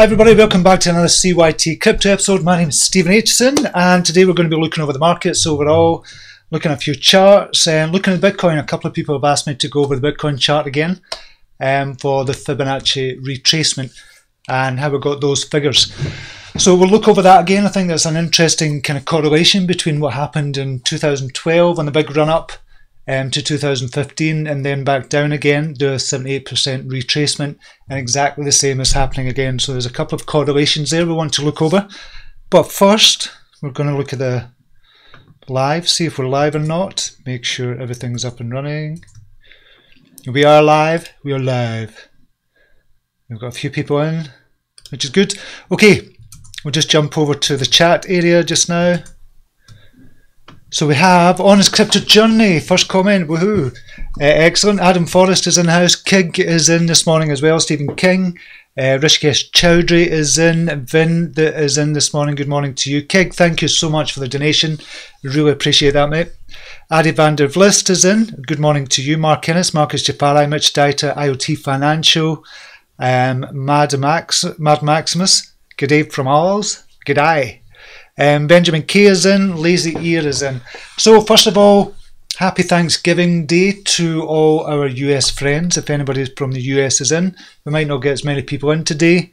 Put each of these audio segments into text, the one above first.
Hi everybody, welcome back to another CYT-Crypto episode. My name is Stephen Aitchison and today we're going to be looking over the markets overall, looking at a few charts and looking at Bitcoin. A couple of people have asked me to go over the Bitcoin chart again for the Fibonacci retracement and how we got those figures. So we'll look over that again. I think there's an interesting kind of correlation between what happened in 2012 on the big run up to 2015 and then back down again, do a 78% retracement, and exactly the same is happening again. So there's a couple of correlations there we want to look over. But first, we're going to look at the live, see if we're live or not, make sure everything's up and running. We are live, we are live. We've got a few people in, which is good. Okay, we'll just jump over to the chat area just now. So we have Honest Crypto Journey, first comment, woohoo. Excellent. Adam Forrest is in the house. Kig is in this morning as well. Stephen King. Rishikesh Chowdhury is in. Vin is in this morning. Good morning to you. Kig, thank you so much for the donation. Really appreciate that, mate. Adi van der Vlist is in. Good morning to you. Mark Innes, Marcus Jafari, Mitch Dieter, IoT Financial, Mad Maximus. Good day from Alls. Good day. Benjamin K is in, Lazy Ear is in. So first of all, happy Thanksgiving Day to all our US friends. If anybody from the US is in, we might not get as many people in today,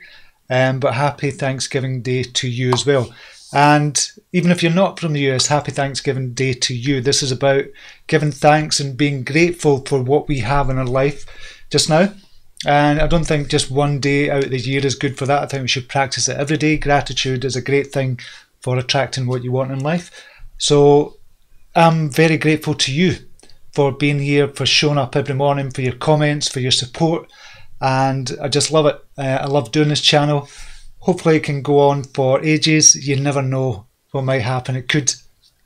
but happy Thanksgiving Day to you as well. And even if you're not from the US, happy Thanksgiving Day to you. This is about giving thanks and being grateful for what we have in our life just now. And I don't think just one day out of the year is good for that. I think we should practice it every day. Gratitude is a great thing for attracting what you want in life. So I'm very grateful to you for being here, for showing up every morning, for your comments, for your support, and I just love it. I love doing this channel. Hopefully it can go on for ages. You never know what might happen. It could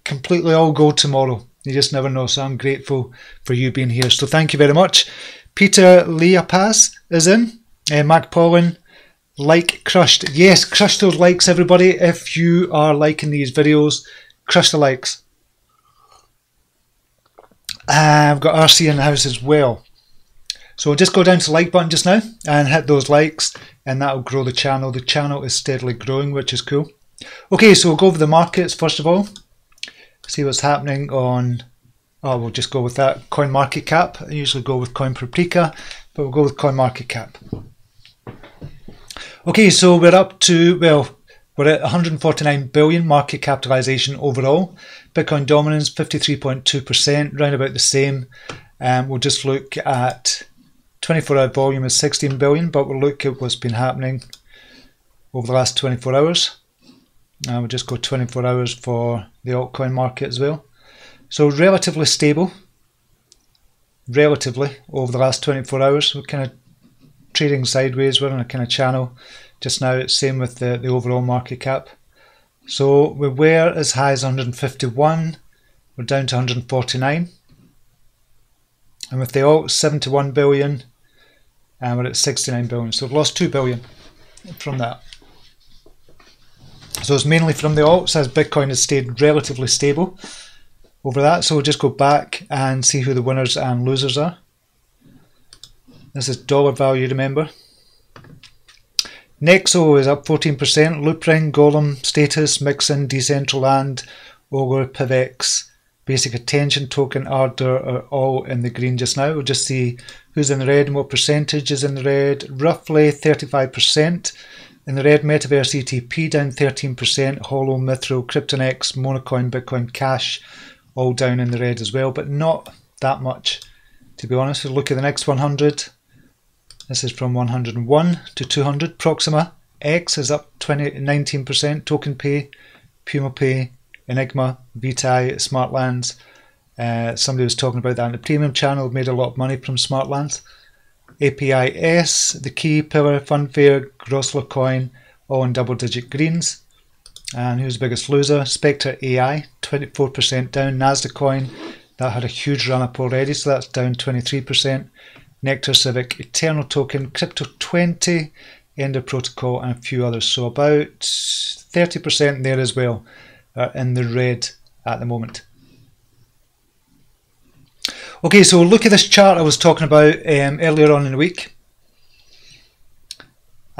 completely all go tomorrow. You just never know. So I'm grateful for you being here. So thank you very much. Peter Leapaz is in. Mac Paulin. Like crushed. Yes, crush those likes, everybody. If you are liking these videos, crush the likes. I've got RC in the house as well. So just go down to the like button just now and hit those likes, and that'll grow the channel. The channel is steadily growing, which is cool. Okay, so we'll go over the markets first of all. See what's happening on, we'll just go with that. CoinMarketCap. I usually go with Coin Paprika, but we'll go with CoinMarketCap. Okay, so we're up to, well, we're at 149 billion market capitalization overall. Bitcoin dominance 53.2%, round about the same. We'll just look at 24-hour volume is 16 billion, but we'll look at what's been happening over the last 24 hours. We'll just go 24 hours for the altcoin market as well. So relatively stable, relatively, over the last 24 hours. We're kind of trading sideways. We're in a kind of channel just now. It's same with the overall market cap. So we were as high as 151, we're down to 149, and with the alt 71 billion, and we're at 69 billion. So we've lost 2 billion from that. So it's mainly from the alts, as Bitcoin has stayed relatively stable over that. So we'll just go back and see who the winners and losers are. This is dollar value, remember. Nexo is up 14%. Loopring, Golem, Status, Mixin, Decentraland, Ogre, Pivex, Basic Attention Token, Ardor are all in the green just now. We'll just see who's in the red and what percentage is in the red. Roughly 35% in the red. Metaverse ETP down 13%. Holo, Mithril, Kryptonex, Monocoin, Bitcoin Cash all down in the red as well, but not that much, to be honest. We'll look at the next 100. This is from 101 to 200. Proxima X is up 19%. TokenPay, PumaPay, Enigma, VTI, Smartlands. Somebody was talking about that in the premium channel. Made a lot of money from Smartlands. APIS, The Key, Pillar, Funfair, Grossler Coin, all in double-digit greens. And who's the biggest loser? Spectre AI, 24% down. Nasdaq Coin, that had a huge run-up already, so that's down 23%. Nectar Civic, Eternal Token, Crypto 20, Ender Protocol, and a few others. So about 30% there as well are in the red at the moment. Okay, so look at this chart I was talking about earlier on in the week.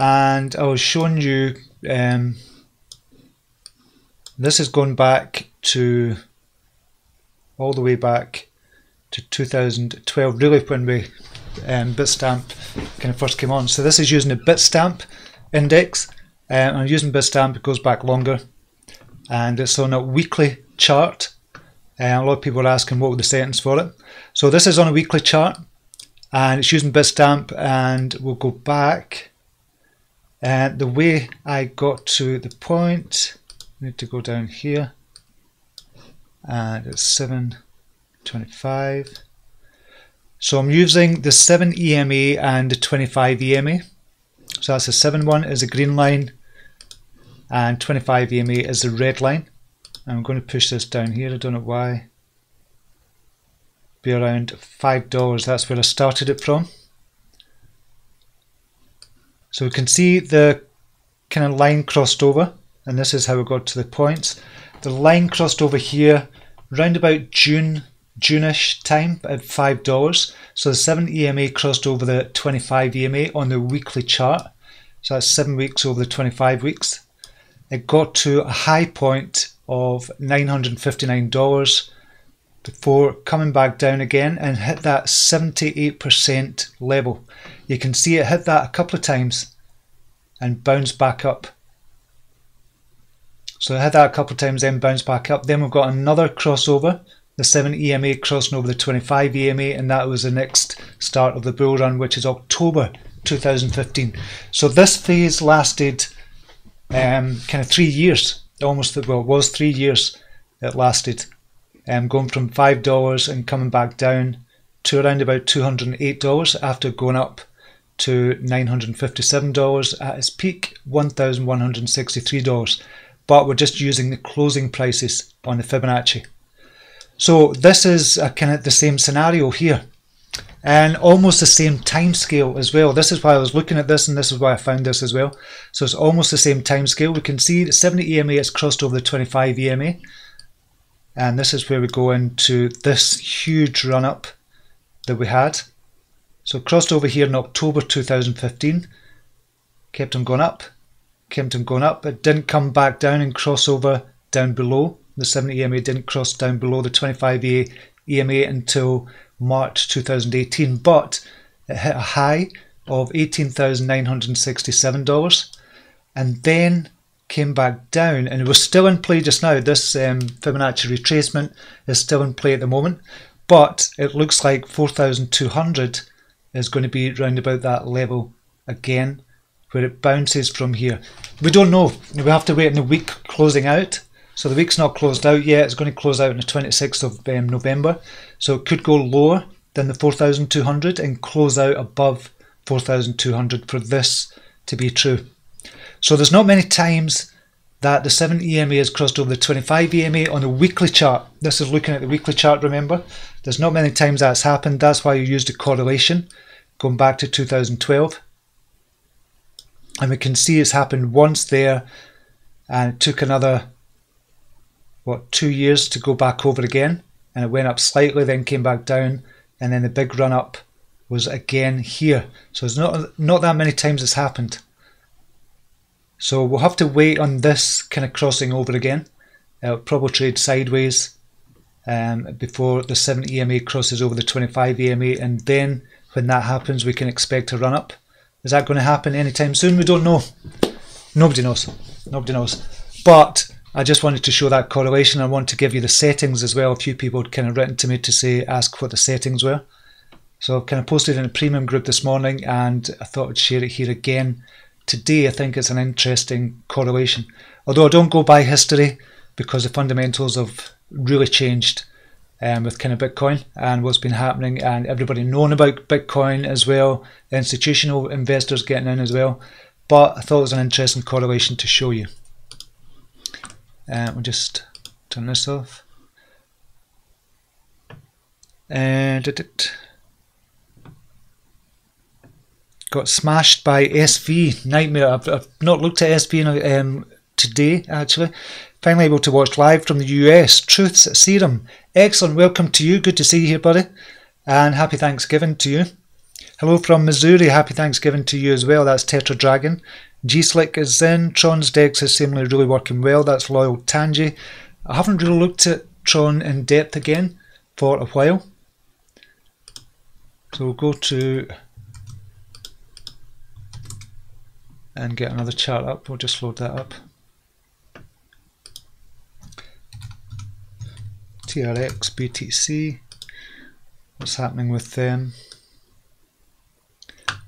and I was showing you, this is going back to, all the way back to 2012, really, when we Bitstamp kind of first came on. So this is using the Bitstamp index. I'm using Bitstamp, it goes back longer, and it's on a weekly chart. A lot of people are asking what were the settings for it. So this is on a weekly chart, and it's using Bitstamp, and we'll go back. The way I got to the point, I need to go down here, and it's 725. So I'm using the 7 EMA and the 25 EMA. So that's the 7 one is the green line, and 25 EMA is the red line. I'm going to push this down here, I don't know why. Be around $5, that's where I started it from. So we can see the kind of line crossed over, and this is how we got to the points. The line crossed over here round about June-ish time at $5. So the 7 EMA crossed over the 25 EMA on the weekly chart. So that's 7 weeks over the 25 weeks. It got to a high point of $959 before coming back down again and hit that 78% level. You can see it hit that a couple of times and bounced back up. So it hit that a couple of times, then bounced back up. Then we've got another crossover, the 7 EMA crossing over the 25 EMA, and that was the next start of the bull run, which is October 2015. So this phase lasted kind of 3 years, almost, well, it was 3 years it lasted, going from $5 and coming back down to around about $208 after going up to $957 at its peak, $1,163. But we're just using the closing prices on the Fibonacci. So this is kind of the same scenario here, and almost the same time scale as well. This is why I was looking at this, and this is why I found this as well. So it's almost the same time scale. We can see the 70 EMA has crossed over the 25 EMA, and this is where we go into this huge run up that we had. So crossed over here in October 2015, kept on going up, kept on going up. It didn't come back down and cross over down below. The 70 EMA didn't cross down below the 25 EMA until March 2018, but it hit a high of $18,967 and then came back down, and it was still in play just now. This Fibonacci retracement is still in play at the moment, but it looks like 4,200 is going to be round about that level again, where it bounces from here. We don't know. We have to wait in the week closing out. So the week's not closed out yet. It's going to close out on the 26th of November. So it could go lower than the 4,200 and close out above 4,200 for this to be true. So there's not many times that the 7 EMA has crossed over the 25 EMA on the weekly chart. This is looking at the weekly chart, remember. There's not many times that's happened. That's why you used a correlation going back to 2012. And we can see it's happened once there, and it took another, what, 2 years to go back over again, and it went up slightly, then came back down, and then the big run up was again here. So it's not that many times it's happened. So we'll have to wait on this kind of crossing over again. It'll probably trade sideways before the 7 EMA crosses over the 25 EMA, and then when that happens we can expect a run up. Is that going to happen anytime soon? We don't know. Nobody knows. Nobody knows. But I just wanted to show that correlation. I want to give you the settings as well. A few people had kind of written to me to say, ask what the settings were. So I've kind of posted in a premium group this morning, and I thought I'd share it here again today. I think it's an interesting correlation. Although I don't go by history, because the fundamentals have really changed with kind of Bitcoin and what's been happening, and everybody knowing about Bitcoin as well, institutional investors getting in as well. But I thought it was an interesting correlation to show you. We'll just turn this off. And it got smashed by SV. Nightmare. I've not looked at SV today, actually. Finally able to watch live from the US. Truth's Serum. Excellent. Welcome to you. Good to see you here, buddy. And happy Thanksgiving to you. Hello from Missouri, happy Thanksgiving to you as well. That's Tetra Dragon. G-Slick is in. Tron's DEX is seemingly really working well. That's Loyal Tangi. I haven't really looked at Tron in depth again for a while. So we'll go to and get another chart up. We'll just load that up. TRX, BTC. What's happening with them?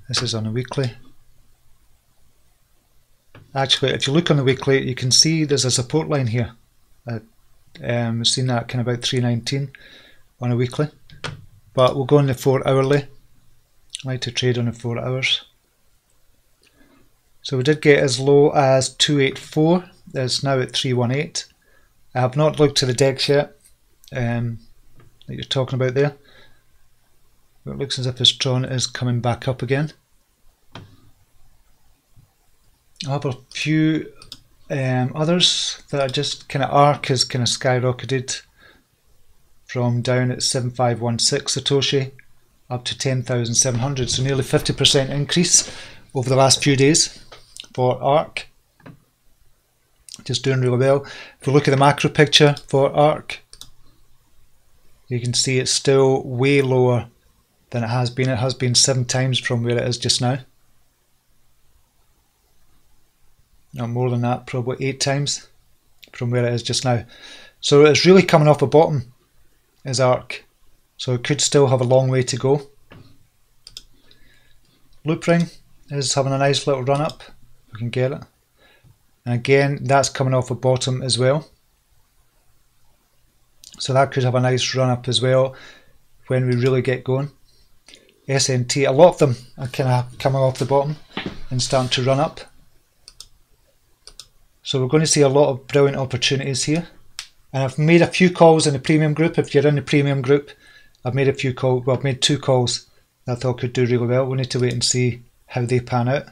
This is on a weekly. Actually, if you look on the weekly, you can see there's a support line here. We've seen that kind of about 319 on a weekly. But we'll go on the 4 hourly. I like to trade on the 4 hours. So we did get as low as 284. It's now at 318. I have not looked to the DEX yet that you're talking about there. But it looks as if this Tron is coming back up again. I have a few others that are just kind of ARK has kind of skyrocketed from down at 7516 Satoshi up to 10,700, so nearly 50% increase over the last few days for ARK. Just doing really well. If we look at the macro picture for ARK, you can see it's still way lower than it has been. It has been 7 times from where it is just now. Not more than that, probably 8 times from where it is just now. So it's really coming off a bottom, is ARK. So it could still have a long way to go. Loop ring is having a nice little run up. We can get it. And again, that's coming off a bottom as well. So that could have a nice run up as well when we really get going. SNT, a lot of them are kind of coming off the bottom and starting to run up. So we're going to see a lot of brilliant opportunities here. And I've made a few calls in the premium group. If you're in the premium group, I've made a few calls. Well, I've made 2 calls that I thought could do really well. We need to wait and see how they pan out.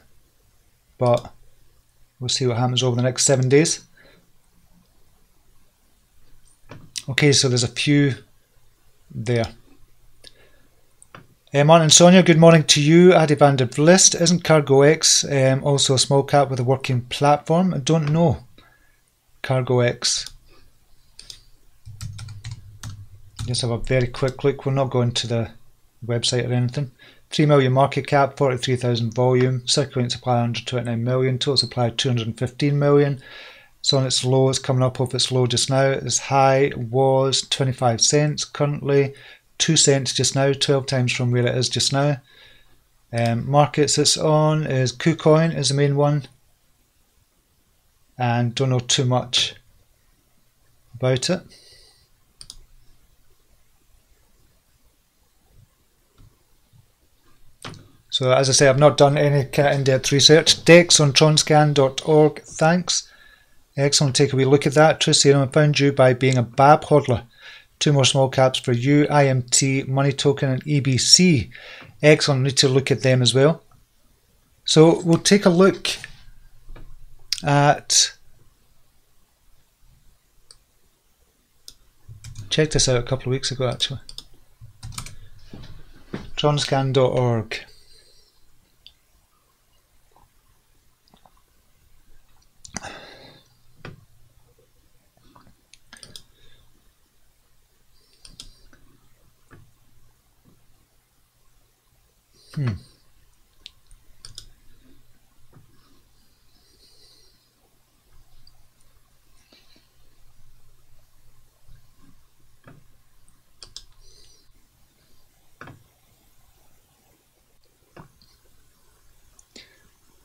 But we'll see what happens over the next 7 days. Okay, so there's a few there. Martin and Sonia, good morning to you. Adi van der Vlist, isn't Cargo X also a small cap with a working platform? I don't know. Cargo X. Just have a very quick look. We're not going to the website or anything. 3 million market cap, 43,000 volume, circulating supply 129 million, total supply 215 million. It's on its low, it's coming up off its low just now. Its high was 25 cents, currently 2 cents just now, 12 times from where it is just now. Markets it's on is KuCoin is the main one, and don't know too much about it. So as I say, I've not done any kind of in-depth research. DEX on tronscan.org, thanks. Excellent, take a wee look at that. Tristano, I found you by being a BABB hodler. 2 more small caps for you, IMT, Money Token and EBC. Excellent, need to look at them as well. So we'll take a look at, checked this out a couple of weeks ago actually. Tronscan.org.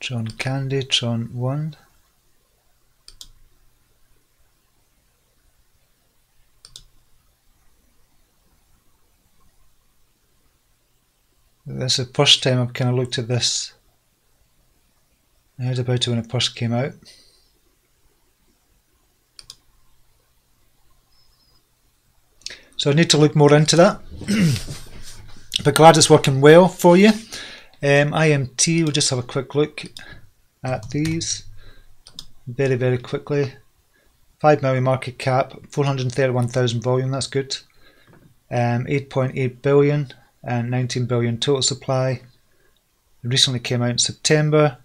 Tron Candy, Tron 1. This is the first time I've kind of looked at this. I heard about it when it first came out. So I need to look more into that. But glad it's working well for you. IMT, we'll just have a quick look at these very, very quickly. 5 million market cap, 431,000 volume, that's good. 8.8 billion and 19 billion total supply. It recently came out in September,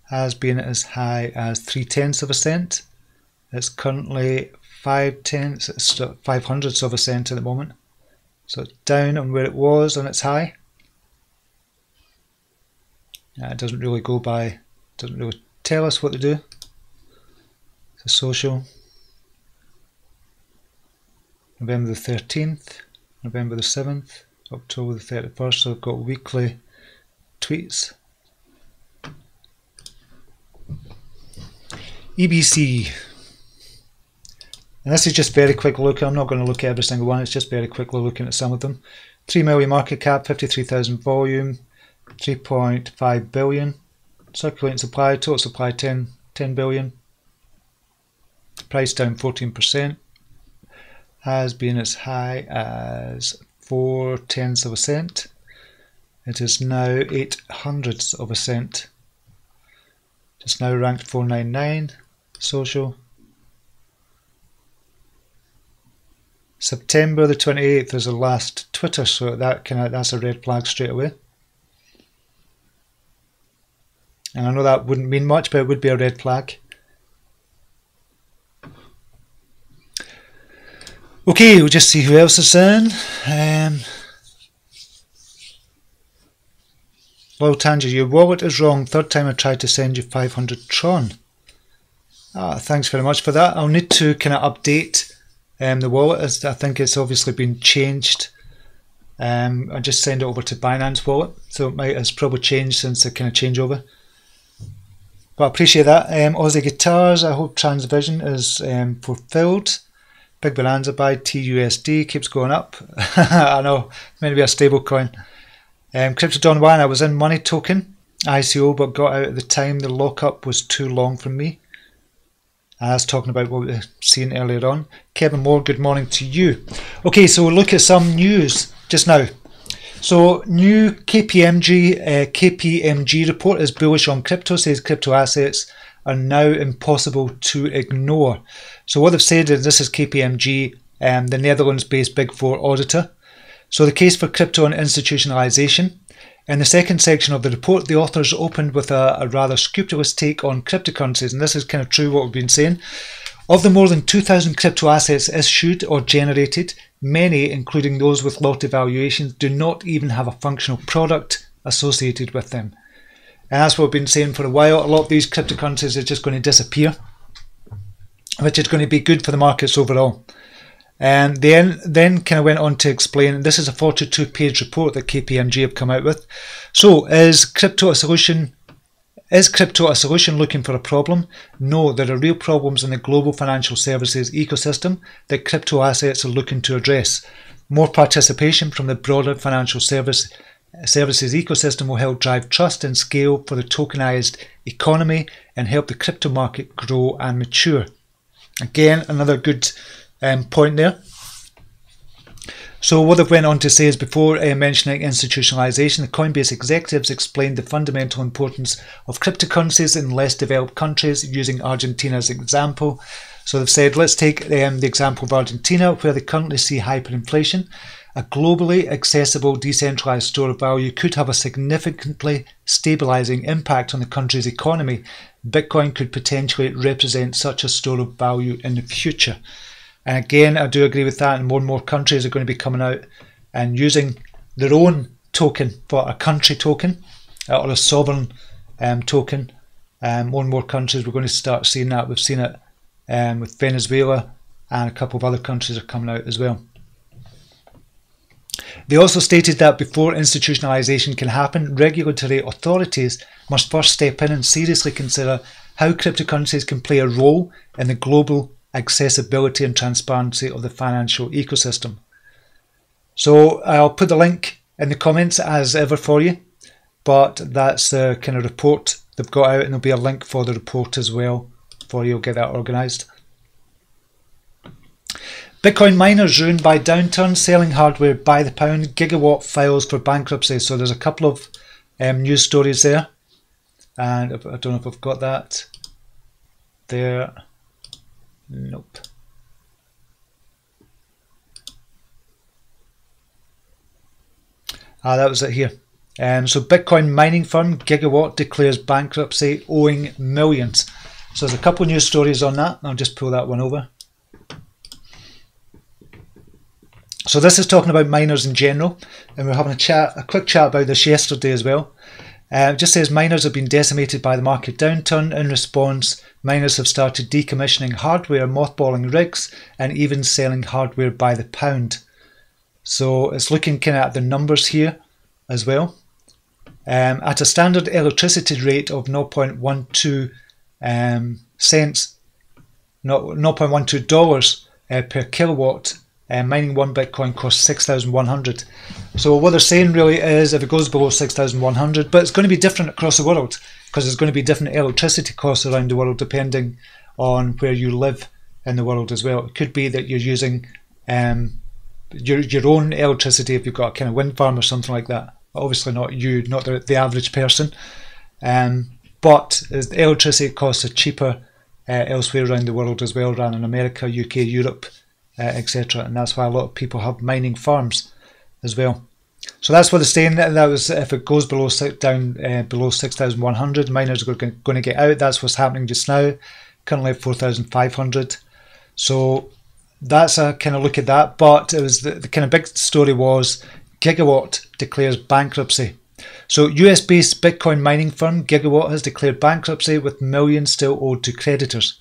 has been as high as 0.3 of a cent. It's currently 0.05 of a cent at the moment. So it's down on where it was on its high. It doesn't really go by, doesn't really tell us what to do. It's a social. November the 13th, November the 7th, October the 31st, so I've got weekly tweets. EBC. And this is just very quick look. I'm not going to look at every single one, it's just very quickly looking at some of them. 3 million market cap, 53,000 volume, 3.5 billion. Circulating supply, total supply 10 billion. Price down 14%. Has been as high as 0.4 of a cent. It is now 0.08 of a cent. Just now ranked 499. Social. September the 28th is the last Twitter, so that's a red flag straight away. And I know that wouldn't mean much, but it would be a red flag. Okay, we'll just see who else is in. Loyal Tanger, your wallet is wrong. Third time I tried to send you 500 Tron. Thanks very much for that. I'll need to kind of update the wallet. I think it's obviously been changed. I just send it over to Binance Wallet, so it's probably changed since the kind of changeover. But I appreciate that. Aussie Guitars, I hope Transvision is fulfilled. Big Bonanza buy, TUSD keeps going up. I know, meant to be a stable coin. Crypto Don Juan, I was in Money Token ICO but got out at the time. The lockup was too long for me. I was talking about what we were seeing earlier on. Kevin Moore, good morning to you. Okay, so we'll look at some news just now. So new KPMG report is bullish on crypto, says crypto assets are now impossible to ignore. So what they've said is, this is KPMG, the Netherlands-based Big Four auditor. So the case for crypto and institutionalization. In the second section of the report, the authors opened with a rather scrupulous take on cryptocurrencies, and this is kind of true what we've been saying. Of the more than 2,000 crypto assets issued or generated, many, including those with lofty valuations, do not even have a functional product associated with them. And that's what we've been saying for a while. A lot of these cryptocurrencies are just going to disappear, which is going to be good for the markets overall. And then kind of went on to explain, and this is a 42-page report that KPMG have come out with. So is crypto a solution? Is crypto a solution looking for a problem? No, there are real problems in the global financial services ecosystem that crypto assets are looking to address. More participation from the broader financial services ecosystem will help drive trust and scale for the tokenized economy and help the crypto market grow and mature. Again, another good point there. So what they've went on to say is, before mentioning institutionalization, the Coinbase executives explained the fundamental importance of cryptocurrencies in less developed countries, using Argentina as an example. So they've said, let's take the example of Argentina, where they currently see hyperinflation. A globally accessible decentralized store of value could have a significantly stabilizing impact on the country's economy. Bitcoin could potentially represent such a store of value in the future. And again, I do agree with that, and more countries are going to be coming out and using their own token for a country token or a sovereign token. More and more countries, we're going to start seeing that. We've seen it with Venezuela, and a couple of other countries are coming out as well. They also stated that before institutionalization can happen, regulatory authorities must first step in and seriously consider how cryptocurrencies can play a role in the global accessibility and transparency of the financial ecosystem. So I'll put the link in the comments as ever for you, but that's the kind of report they've got out, and there'll be a link for the report as well for you. You'll get that organised. Bitcoin miners ruined by downturn, selling hardware by the pound, gigawatt files for bankruptcy. So there's a couple of news stories there, and I don't know if I've got that there. Nope. That was it here. So Bitcoin mining firm Gigawatt declares bankruptcy, owing millions. So there's a couple of news stories on that. I'll just pull that one over. So this is talking about miners in general, and we're having a quick chat about this yesterday as well. It just says miners have been decimated by the market downturn. In response, miners have started decommissioning hardware, mothballing rigs, and even selling hardware by the pound. So it's looking kind of at the numbers here as well. At a standard electricity rate of 0.12 cents, $0.12 per kilowatt, mining one Bitcoin costs 6,100. So what they're saying really is if it goes below 6,100, but it's going to be different across the world because there's going to be different electricity costs around the world depending on where you live in the world as well. It could be that you're using your own electricity if you've got a kind of wind farm or something like that. Obviously not you, not the average person, but the electricity costs are cheaper elsewhere around the world as well, rather in America, UK, Europe, etc. And that's why a lot of people have mining farms as well. So that's what they're saying. That was if it goes below below 6,100, miners are going to get out. That's what's happening just now. Currently at 4,500. So that's a kind of look at that. But it was the kind of big story was Gigawatt declares bankruptcy. So US-based Bitcoin mining firm Gigawatt has declared bankruptcy with millions still owed to creditors.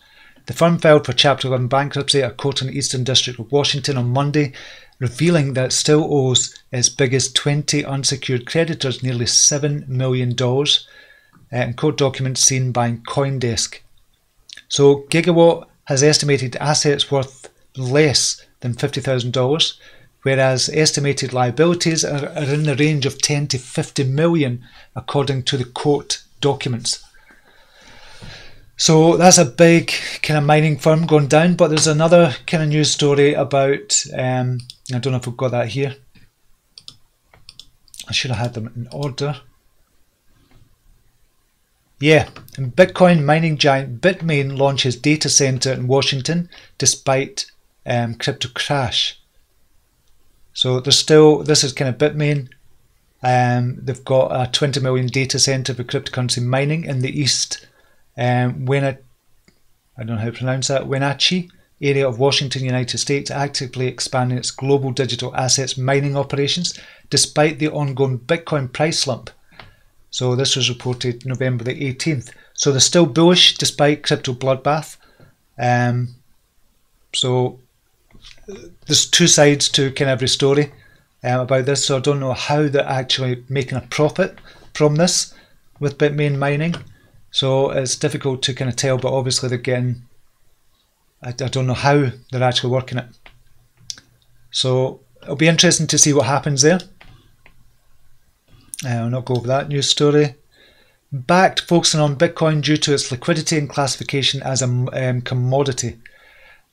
The firm filed for Chapter 11 bankruptcy at a court in the Eastern District of Washington on Monday, revealing that it still owes its biggest 20 unsecured creditors nearly $7 million in court documents seen by CoinDesk. So Gigawatt has estimated assets worth less than $50,000, whereas estimated liabilities are in the range of 10 to 50 million according to the court documents. So that's a big kind of mining firm going down, but there's another kind of news story about, I don't know if we've got that here. I should have had them in order. Yeah, and Bitcoin mining giant Bitmain launches data center in Washington despite crypto crash. So there's still, this is kind of Bitmain. They've got a 20 million data center for cryptocurrency mining in the east. I don't know how to pronounce that, Wenatchee area of Washington, United States, actively expanding its global digital assets mining operations despite the ongoing Bitcoin price slump. So this was reported November the 18th. So they're still bullish despite crypto bloodbath. So there's two sides to kind of every story about this. So I don't know how they're actually making a profit from this with Bitmain mining. So it's difficult to kind of tell, but obviously they're getting, I don't know how they're actually working it. So it'll be interesting to see what happens there. I'll not go over that news story. Backed focusing on Bitcoin due to its liquidity and classification as a commodity.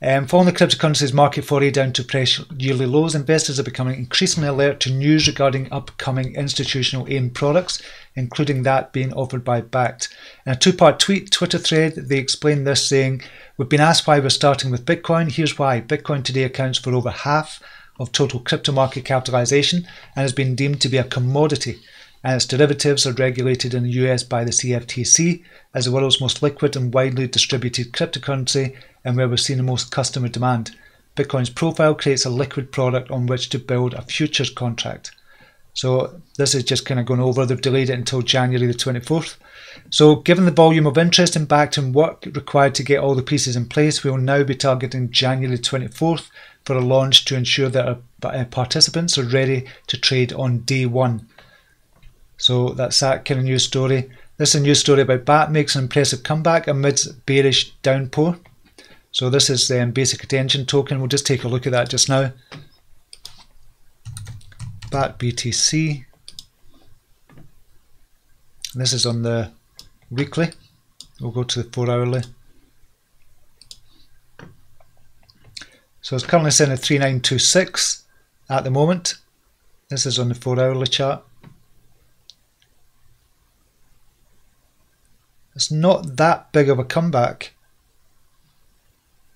Following the cryptocurrencies market foray down to pressure yearly lows, investors are becoming increasingly alert to news regarding upcoming institutional AIM products, including that being offered by Backed. In a two-part Twitter thread, they explained this, saying, "We've been asked why we're starting with Bitcoin. Here's why. Bitcoin today accounts for over half of total crypto market capitalization and has been deemed to be a commodity, and its derivatives are regulated in the US by the CFTC as the world's most liquid and widely distributed cryptocurrency and where we're seeing the most customer demand. Bitcoin's profile creates a liquid product on which to build a futures contract." So this is just kind of going over. They've delayed it until January the 24th. So given the volume of interest in Backed and work required to get all the pieces in place, we will now be targeting January 24th for a launch to ensure that our participants are ready to trade on day one. So that's that kind of news story. This is a news story about BABB makes an impressive comeback amidst bearish downpour. So this is the basic attention token. We'll just take a look at that just now. BABB BTC. This is on the weekly. We'll go to the 4-hourly. So it's currently sitting at 3926 at the moment. This is on the 4-hourly chart. It's not that big of a comeback.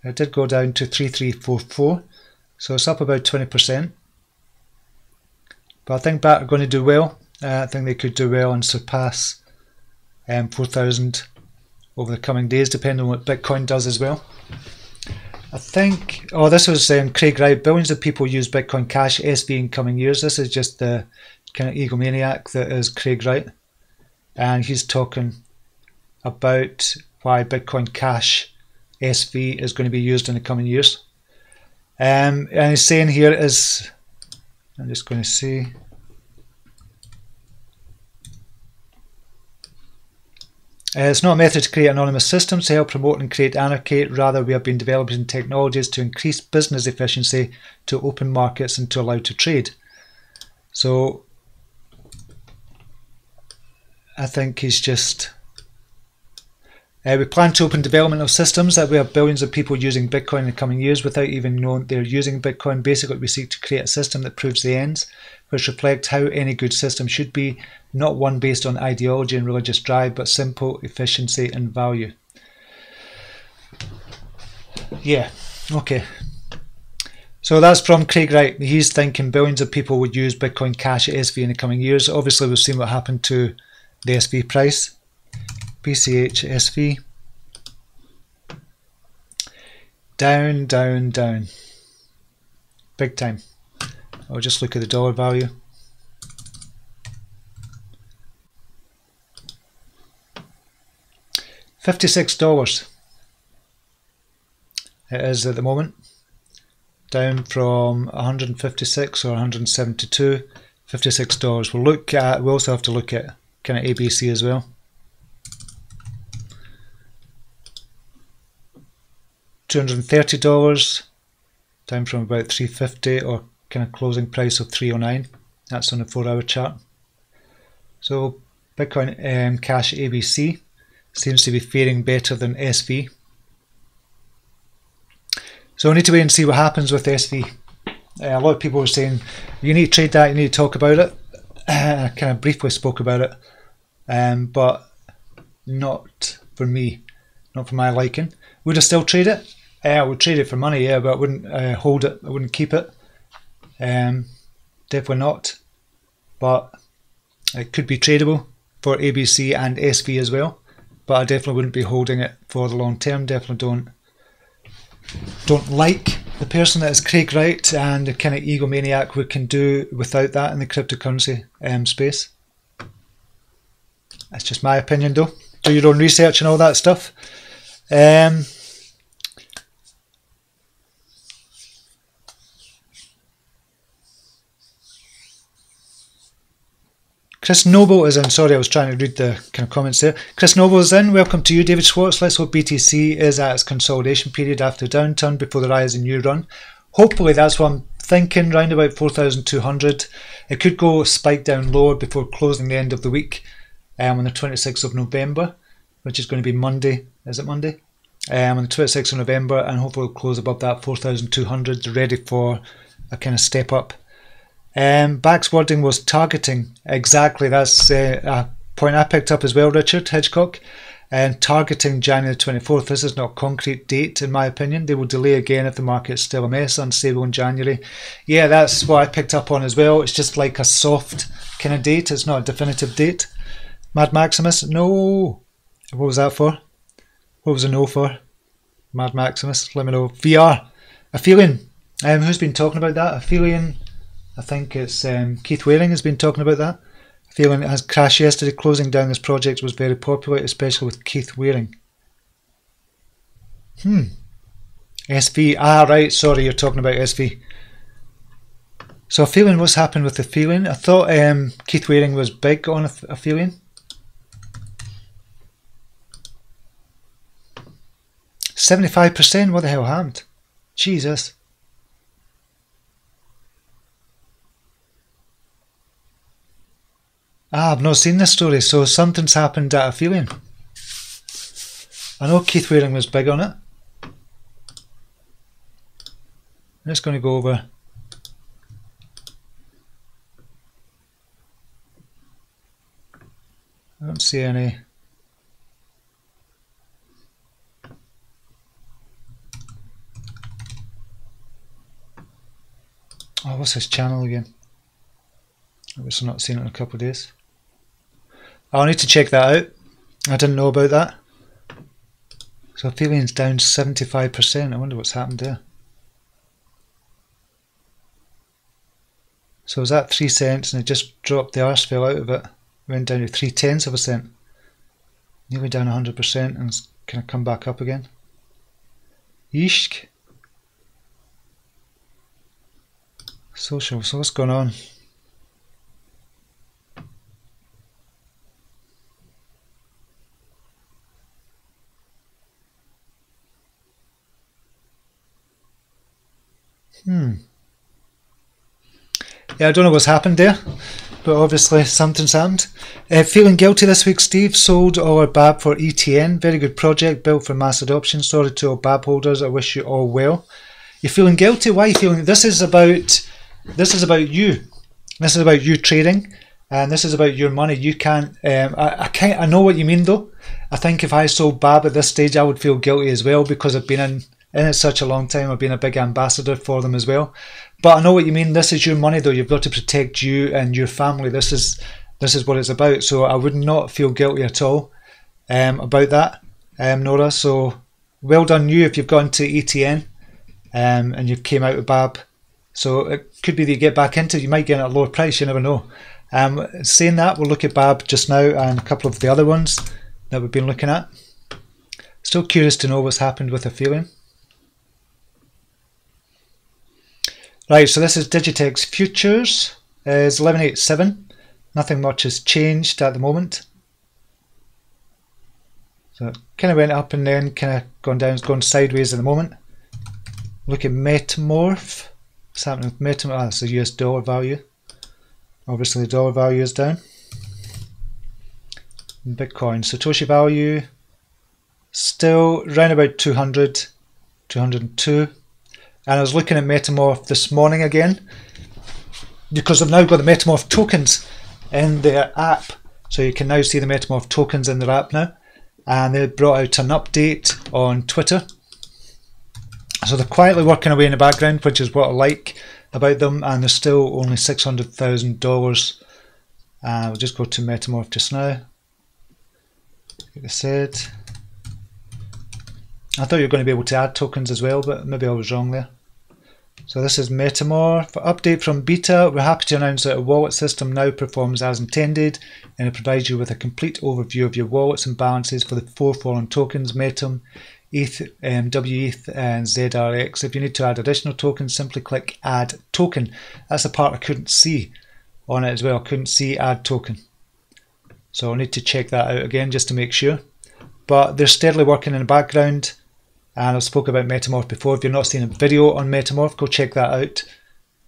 It did go down to 3344, so it's up about 20%. But I think BABB are going to do well. I think they could do well and surpass 4,000 over the coming days, depending on what Bitcoin does as well. I think, oh, this was Craig Wright. Billions of people use Bitcoin Cash SV in coming years. This is just the kind of egomaniac that is Craig Wright. And he's talking about why Bitcoin Cash SV is going to be used in the coming years. And he's saying here is, I'm just going to see. It's not a method to create anonymous systems to help promote and create anarchy. Rather, we have been developing technologies to increase business efficiency, to open markets and to allow to trade. So I think he's just... we plan to open development of systems that we have billions of people using Bitcoin in the coming years without even knowing they're using Bitcoin. Basically, we seek to create a system that proves the ends, which reflect how any good system should be, not one based on ideology and religious drive, but simple efficiency and value. Yeah, okay. So that's from Craig Wright. He's thinking billions of people would use Bitcoin Cash SV in the coming years. Obviously, we've seen what happened to the SV price. BCH SV. Down, down, down. Big time. I'll just look at the dollar value. $56 it is at the moment, down from 156 or 172. $56. We'll look at. We also have to look at kind of ABC as well. $230, down from about $350 or kind of closing price of $309. That's on a 4-hour chart. So Bitcoin Cash ABC seems to be faring better than SV. So we need to wait and see what happens with SV. A lot of people were saying you need to trade that, you need to talk about it. I kind of briefly spoke about it, but not for me, not for my liking. Would I still trade it? I would trade it for money, yeah, but I wouldn't hold it. I wouldn't keep it. Definitely not. But it could be tradable for ABC and SV as well. But I definitely wouldn't be holding it for the long term. Definitely don't like the person that is Craig Wright and the kind of egomaniac we can do without that in the cryptocurrency space. That's just my opinion though. Do your own research and all that stuff. Chris Noble is in. Sorry, I was trying to read the kind of comments there. Chris Noble is in. Welcome to you, David Schwartz. Let's hope BTC is at its consolidation period after the downturn before the rise in new run. Hopefully, that's what I'm thinking, round about 4,200. It could go spike down lower before closing the end of the week on the 26th of November, which is going to be Monday. Is it Monday? On the 26th of November, and hopefully it'll close above that 4,200, ready for a kind of step up. Back's wording was targeting. Exactly, that's a point I picked up as well, Richard Hitchcock. And targeting January 24th. This is not a concrete date, in my opinion. They will delay again if the market's still a mess, unstable in January. Yeah, that's what I picked up on as well. It's just like a soft kind of date. It's not a definitive date. Mad Maximus, no. What was that for? What was a no for? Mad Maximus, let me know. VR, Aphelion. Who's been talking about that? Aphelion. I think it's Keith Waring has been talking about that. Aphelion has crashed yesterday. Closing down this project was very popular, especially with Keith Waring. SV. Ah, right. Sorry, you're talking about SV. So Aphelion, what's happened with Aphelion? I thought Keith Waring was big on Aphelion. 75%? What the hell happened? Jesus. Ah, I've not seen this story, so something's happened at Aphelion. I know Keith Waring was big on it. I'm just going to go over. I don't see any. Oh, what's his channel again? Obviously not seen it in a couple of days. I'll need to check that out. I didn't know about that. So Ethereum's down 75%. I wonder what's happened there. So was that 3 cents and it just dropped the arse, fell out of it. Went down to 3/10 of a cent. Nearly down 100% and it's kind of come back up again. Yeesh. Social, so what's going on? Yeah, I don't know what's happened there, but obviously something's happened. Feeling guilty this week, Steve. Sold all our BABB for ETN. Very good project, built for mass adoption. Sorry to all BABB holders. I wish you all well. You're feeling guilty? Why are you feeling? This is about you. This is about you trading, and this is about your money. You can't. I know what you mean though. I think if I sold BABB at this stage, I would feel guilty as well because I've been in it such a long time. I've been a big ambassador for them as well. But I know what you mean. This is your money though. You've got to protect you and your family. This is what it's about. So I would not feel guilty at all about that, Nora. So well done you if you've gone to ETN and you've came out of BABB. So it could be that you get back into it. You might get it at a lower price. You never know. Saying that, we'll look at BABB just now and a couple of the other ones that we've been looking at. Still curious to know what's happened with Ethereum. Right, so this is Digitex Futures. It's 1187. Nothing much has changed at the moment. So it kind of went up and then kind of gone down, it's gone sideways at the moment. Look at Metamorph. What's happening with Metamorph? Ah, that's the US dollar value. Obviously the dollar value is down. And Bitcoin, Satoshi value still around about 200, 202. And I was looking at Metamorph this morning again because I've now got the Metamorph tokens in their app. So you can now see the Metamorph tokens in their app now. And they brought out an update on Twitter. So they're quietly working away in the background, which is what I like about them. And they're still only $600,000. We'll just go to Metamorph just now. Like I said, I thought you were going to be able to add tokens as well, but maybe I was wrong there. So this is Metamorph. Update from beta. We're happy to announce that our wallet system now performs as intended, and it provides you with a complete overview of your wallets and balances for the 4 following tokens: Metum, ETH, WETH and ZRX. If you need to add additional tokens, simply click Add Token. That's the part I couldn't see on it as well. I couldn't see Add Token. So I'll need to check that out again just to make sure. But they're steadily working in the background. And I've spoken about Metamorph before. If you've not seen a video on Metamorph, go check that out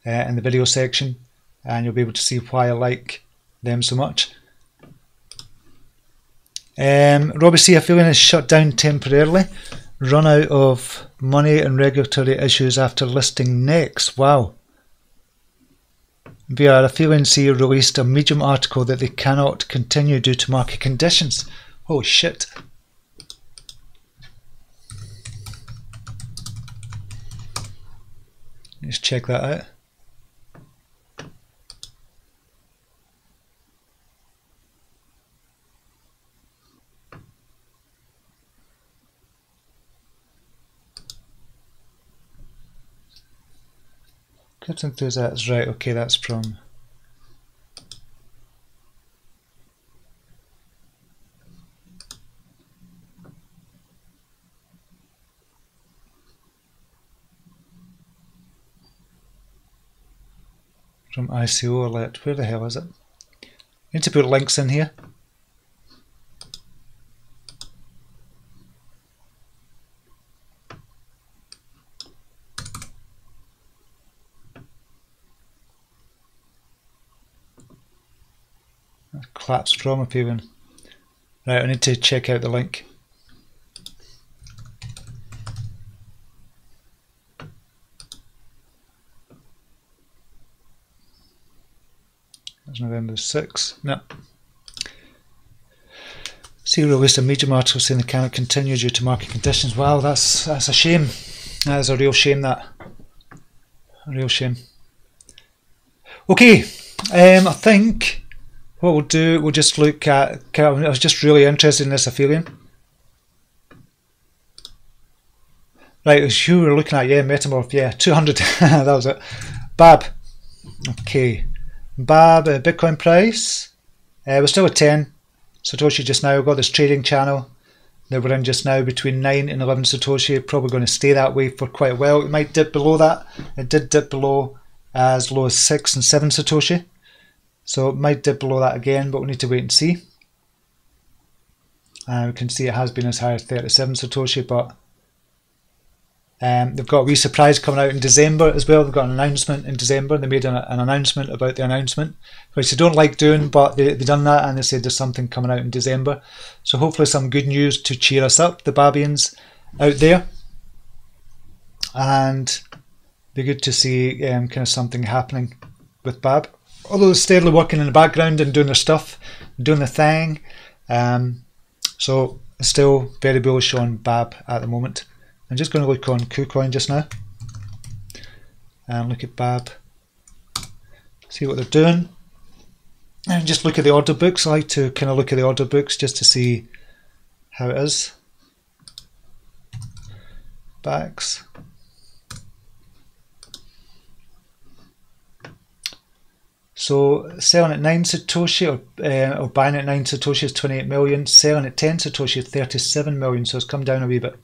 in the video section and you'll be able to see why I like them so much. Robbie C, Ethereum is shut down temporarily. Run out of money and regulatory issues after listing next. Wow. VR Ethereum C released a Medium article that they cannot continue due to market conditions. Oh shit. Let's check that out. Crypto enthusiasts, right, okay, that's from ICO alert. Where the hell is it? I need to put links in here. That collapsed from Ethereum. Right, I need to check out the link. That's November 6th. No. See, released a Medium article saying they cannot continue due to market conditions. Wow, that's a shame. That is a real shame, that. A real shame. Okay, I think what we'll do, we'll just look at, I was just really interested in this Ethereum. Right, it's who we're looking at, yeah, Metamorph, yeah, 200, that was it. BABB, okay. BABB, Bitcoin price, we're still at 10 Satoshi just now. We've got this trading channel that we're in just now between 9 and 11 Satoshi, probably going to stay that way for quite a while. It might dip below that. It did dip below as low as 6 and 7 Satoshi. So it might dip below that again, but we need to wait and see. We can see it has been as high as 37 Satoshi, but they've got a wee surprise coming out in December as well. They've got an announcement in December. They made an announcement about the announcement, which they don't like doing, but they've done that, and they said there's something coming out in December. So hopefully some good news to cheer us up, the Babbians out there. And be good to see kind of something happening with BABB. Although they're steadily working in the background and doing their stuff, doing their thing. So still very bullish on BABB at the moment. I'm just going to look on KuCoin just now and look at BABB, see what they're doing, and just look at the order books. I like to kind of look at the order books just to see how it is. Backs. So selling at 9 Satoshi or buying at 9 Satoshi is 28 million, selling at 10 Satoshi is 37 million, so it's come down a wee bit.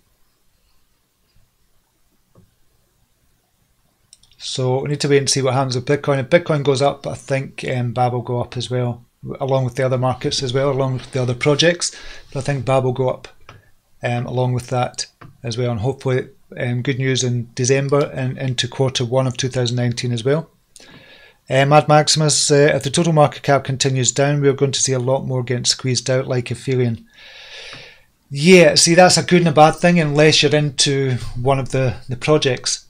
So we need to wait and see what happens with Bitcoin. If Bitcoin goes up, I think BABB will go up as well, along with the other markets as well, along with the other projects. But I think BABB will go up along with that as well, and hopefully good news in December and into Q1 of 2019 as well. Mad Maximus, if the total market cap continues down, we're going to see a lot more getting squeezed out like Ethereum. Yeah, see, that's a good and a bad thing unless you're into one of the projects.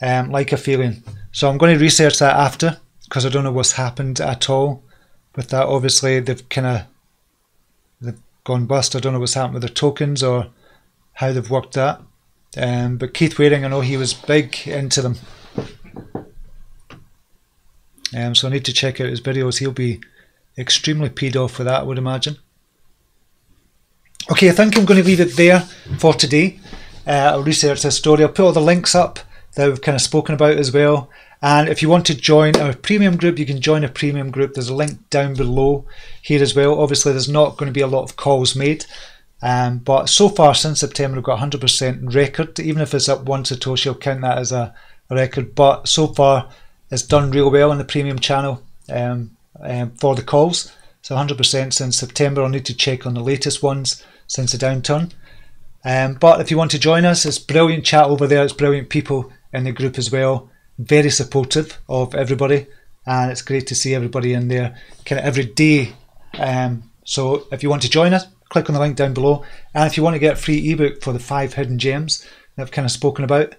Like Ethereum. So I'm going to research that after, because I don't know what's happened at all with that. Obviously they've gone bust. I don't know what's happened with their tokens or how they've worked that. But Keith Waring, I know he was big into them. So I need to check out his videos. He'll be extremely peed off for that, I would imagine. Okay, I think I'm going to leave it there for today. I'll research this story. I'll put all the links up that we've kind of spoken about as well. And if you want to join our premium group, you can join a premium group. There's a link down below here as well. Obviously, there's not going to be a lot of calls made. But so far, since September, we've got 100% record. Even if it's up 1 Satoshi, I'll count that as a record. But so far, it's done real well on the premium channel for the calls. So 100% since September. I'll need to check on the latest ones since the downturn. But if you want to join us, it's brilliant chat over there. It's brilliant people in the group as well. Very supportive of everybody. And it's great to see everybody in there kind of every day. So if you want to join us, click on the link down below. And if you want to get a free ebook for the 5 hidden gems that I've kind of spoken about,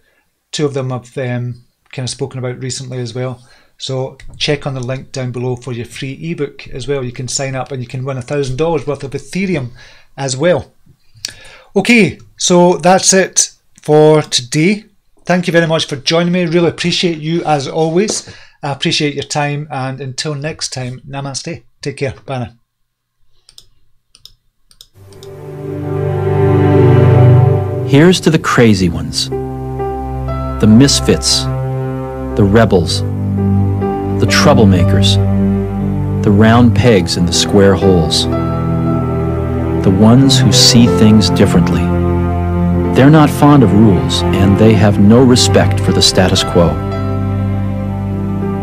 2 of them I've kind of spoken about recently as well. So check on the link down below for your free ebook as well. You can sign up and you can win $1,000 worth of Ethereum as well. Okay, so that's it for today. Thank you very much for joining me. Really appreciate you as always. I appreciate your time, and until next time, namaste. Take care. Bye now. Here's to the crazy ones, the misfits, the rebels, the troublemakers, the round pegs in the square holes, the ones who see things differently. They're not fond of rules, and they have no respect for the status quo.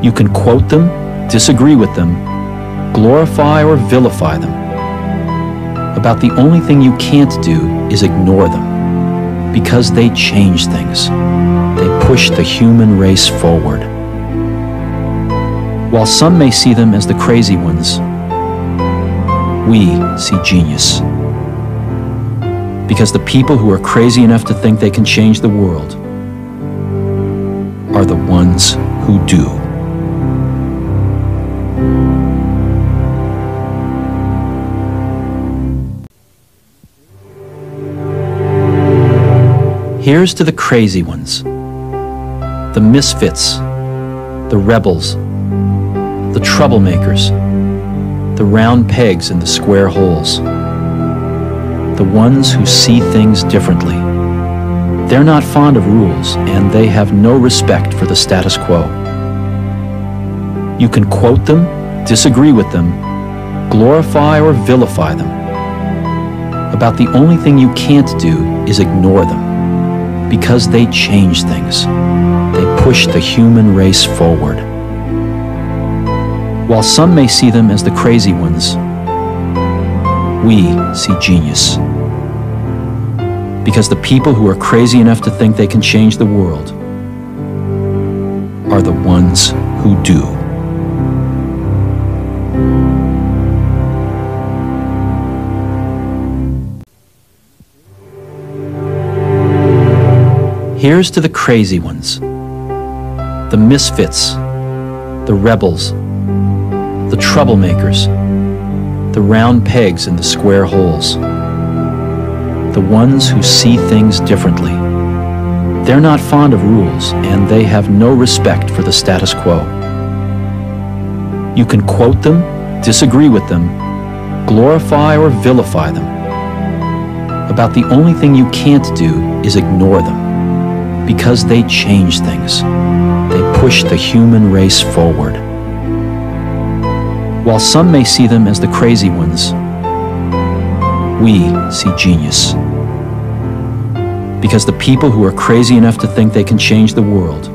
You can quote them, disagree with them, glorify or vilify them. About the only thing you can't do is ignore them, because they change things. They push the human race forward. While some may see them as the crazy ones, we see genius. Because the people who are crazy enough to think they can change the world are the ones who do. Here's to the crazy ones, the misfits, the rebels, the troublemakers, the round pegs in the square holes, the ones who see things differently. They're not fond of rules, and they have no respect for the status quo. You can quote them, disagree with them, glorify or vilify them. About the only thing you can't do is ignore them, because they change things. They push the human race forward. While some may see them as the crazy ones, we see genius. Because the people who are crazy enough to think they can change the world are the ones who do. Here's to the crazy ones, the misfits, the rebels, the troublemakers, the round pegs in the square holes, the ones who see things differently. They're not fond of rules, and they have no respect for the status quo. You can quote them, disagree with them, glorify or vilify them. About the only thing you can't do is ignore them, because they change things. They push the human race forward. While some may see them as the crazy ones, we see genius. Because the people who are crazy enough to think they can change the world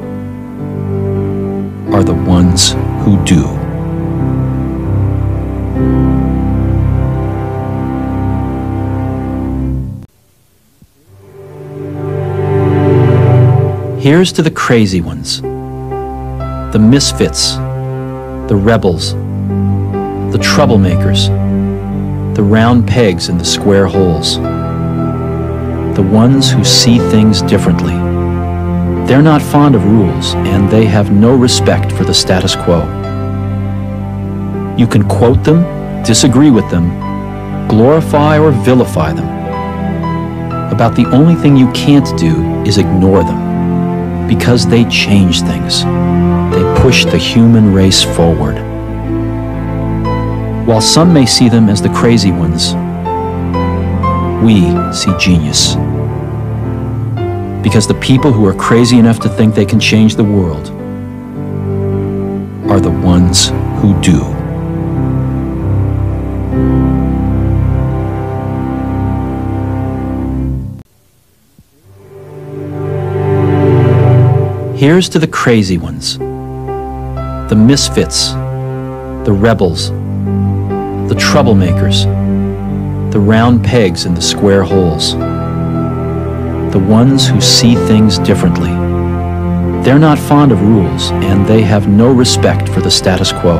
are the ones who do. Here's to the crazy ones, the misfits, the rebels, the troublemakers, the round pegs in the square holes, the ones who see things differently. They're not fond of rules, and they have no respect for the status quo. You can quote them, disagree with them, glorify or vilify them. About the only thing you can't do is ignore them, because they change things. They push the human race forward. While some may see them as the crazy ones, we see genius. Because the people who are crazy enough to think they can change the world are the ones who do. Here's to the crazy ones, the misfits, the rebels, the troublemakers, the round pegs in the square holes, the ones who see things differently. They're not fond of rules, and they have no respect for the status quo.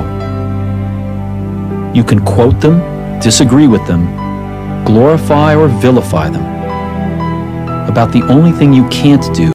You can quote them, disagree with them, glorify or vilify them. About the only thing you can't do